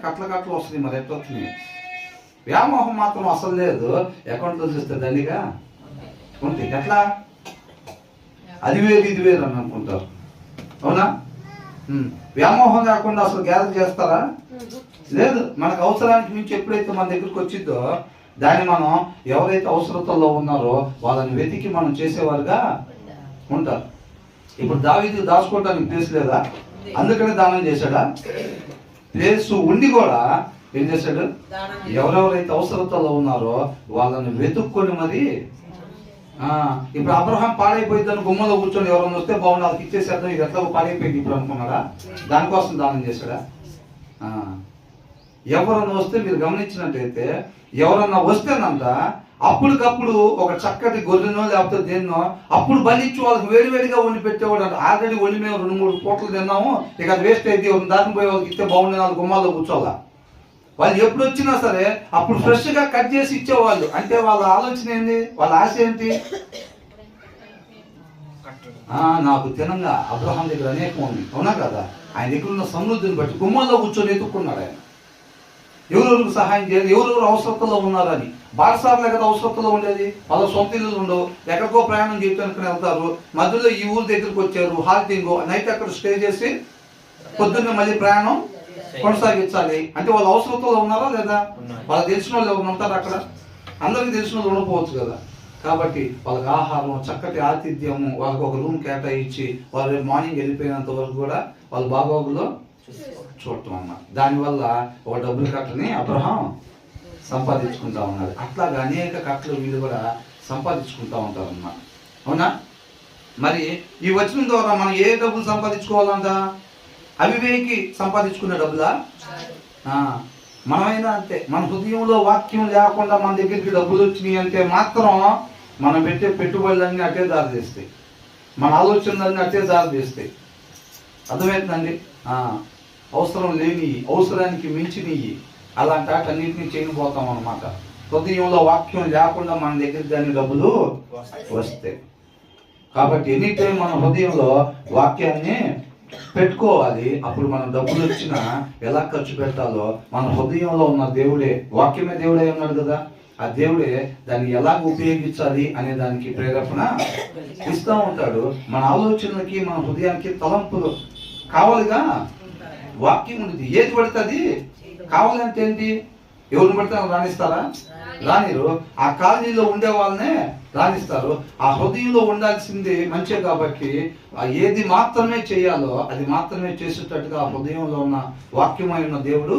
కట్ల కట్టలు వస్తుంది, మరి ఎట్లా వచ్చినాయి? వ్యామోహం మాత్రం అసలు లేదు. అకౌంట్లో చూస్తే దండిగా ఉంది. ఎట్లా? అది వేరు ఇది వేరు అని అనుకుంటారు. అవునా? వ్యామోహం కాకుండా అసలు గ్యాదర్ చేస్తారా? లేదు. మనకు అవసరానికి మించి ఎప్పుడైతే మన దగ్గరికి వచ్చిందో దాన్ని మనం ఎవరైతే అవసరతల్లో ఉన్నారో వాళ్ళని వెతికి మనం చేసేవారుగా ఉంటారు. ఇప్పుడు దావీదు దాచుకోవడానికి ప్లేస్ లేదా? అందుకనే దానం చేశాడా? ప్లేస్ ఉండి కూడా ఏం చేశాడు? ఎవరెవరైతే అవసరతలో ఉన్నారో వాళ్ళని వెతుక్కొని మరి. ఇప్పుడు అబ్రహాం పాడైపోయిందని గుమ్మలో కూర్చొని ఎవరైనా వస్తే బాగుంది, వాళ్ళకి ఇచ్చేసేద్దాం, ఇది ఎట్లా పాడైపోయింది ఇప్పుడు అనుకున్నాడా? దానికోసం దానం చేశాడా? ఎవరన్నా వస్తే మీరు గమనించినట్టయితే ఎవరన్నా వస్తేనంట అప్పటికప్పుడు ఒక చక్కటి గొర్రెనో లేకపోతే దేన్నో అప్పుడు బలిచ్చి వాళ్ళకి వేడివేడిగా వండి పెట్టేవాడు అంట. ఆల్రెడీ వండి మేము 2-3 పూటలు తిన్నాము, ఇక అది వేస్ట్ అయితే దారిని పోయి వాళ్ళకి ఇస్తే బాగుండే, వాళ్ళు గుమ్మాల్లో కూర్చోవాలా. వాళ్ళు ఎప్పుడు వచ్చినా సరే అప్పుడు ఫ్రెష్గా కట్ చేసి ఇచ్చేవాళ్ళు. అంటే వాళ్ళ ఆలోచన ఏంటి? వాళ్ళ ఆశ ఏంటి? నాకు తినంగా అబ్రహాం దగ్గర అనేకం ఉంది, అవునా కదా? ఆయన దగ్గర ఉన్న సమృద్ధిని బట్టి గుమ్మాల్లో కూర్చొని ఎత్తుక్కున్నాడు ఆయన. ఎవరెవరికి సహాయం చేయాలి, ఎవరెవరు అవసరతలో ఉన్నారని. బాటసార్లే కదా అవసరతలో ఉండేది. వాళ్ళ సొంత ఇల్లు ఉండవు, ఎక్కడికో ప్రయాణం చేయడానికి వెళ్తారు, మధ్యలో ఈ ఊరు దగ్గరికి వచ్చారు, హాల్టింగ్ నైట్ అక్కడ స్టే చేసి పొద్దున్నే మళ్ళీ ప్రయాణం కొనసాగించాలి. అంటే వాళ్ళు అవసరతలో ఉన్నారా లేదా? వాళ్ళకి తెలిసిన వాళ్ళు ఎవరు ఉంటారు అక్కడ? అందరికీ తెలిసిన వాళ్ళు ఉండకపోవచ్చు కదా. కాబట్టి వాళ్ళకి ఆహారం, చక్కటి ఆతిథ్యము, వాళ్ళకి ఒక రూమ్ కేటాయించి వాళ్ళు మార్నింగ్ వెళ్ళిపోయినంత వరకు కూడా వాళ్ళ బాగోగులో చూడటం అన్నమాట. దానివల్ల ఒక డబ్బుల కట్టని అబ్రహాం సంపాదించుకుంటా ఉన్నాడు. అట్లాగా అనేక కట్టలు వీళ్ళు కూడా సంపాదించుకుంటా ఉంటారు అన్నమాట. అవునా? మరి ఈ వచనం ద్వారా మనం ఏ డబ్బులు సంపాదించుకోవాలంట? అవివేకి సంపాదించుకునే డబ్బులా? మనమైనా అంతే. మన హృదయంలో వాక్యం లేకుండా మన దగ్గరికి డబ్బులు వచ్చినాయి అంటే మాత్రం మనం పెట్టే పెట్టుబడులన్నీ అట్టే దారి తీస్తాయి, మన ఆలోచనలన్నీ అట్టే దారి తీస్తాయి. అర్థమవుతుందండి? అవసరం లేని, అవసరానికి మించినవి అలాంటి వాటన్నింటినీ చేయకపోతాం అన్నమాట. హృదయంలో వాక్యం లేకుండా మన దగ్గరికి దాని డబ్బులు వస్తాయి. కాబట్టి ఎనీ టైం మన హృదయంలో వాక్యాన్ని పెట్టుకోవాలి. అప్పుడు మనం డబ్బులు వచ్చినా ఎలా ఖర్చు పెట్టాలో మన హృదయంలో ఉన్న దేవుడే, వాక్యమే దేవుడే ఉన్నాడు కదా, ఆ దేవుడే దాన్ని ఎలా ఉపయోగించాలి అనే దానికి ప్రేరేపణ ఇస్తూ ఉంటాడు. మన ఆలోచనలకి, మన హృదయానికి తలంపులు కావాలిగా. వాక్యం ఉంది, ఏది పడుతుంది కావాలంటే ఏంటి? ఎవరిని పడితే రాణిస్తారా? రానిరు. ఆ కాలనీలో ఉండే వాళ్ళనే రాణిస్తారు. ఆ హృదయంలో ఉండాల్సింది మంచి కాబట్టి ఏది మాత్రమే చేయాలో అది మాత్రమే చేసేటట్టుగా ఆ హృదయంలో ఉన్న వాక్యమై ఉన్న దేవుడు